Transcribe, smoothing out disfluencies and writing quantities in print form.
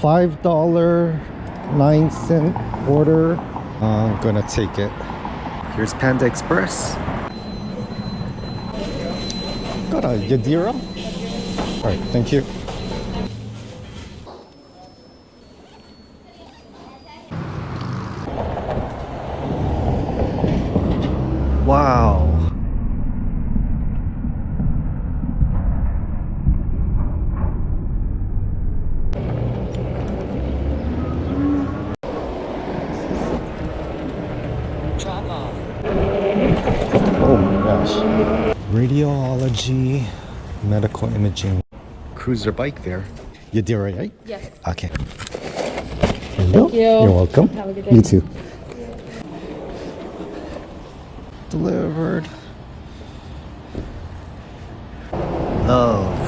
$5.09 order. I'm gonna take it. Here's Panda Express. Got a Yadira. Alright, thank you. Wow. Oh my gosh. Radiology Medical Imaging. Cruiser bike there. Yadira, right? Yes. Okay. Thank you. You're welcome. Have a good day. You too. Delivered. Love.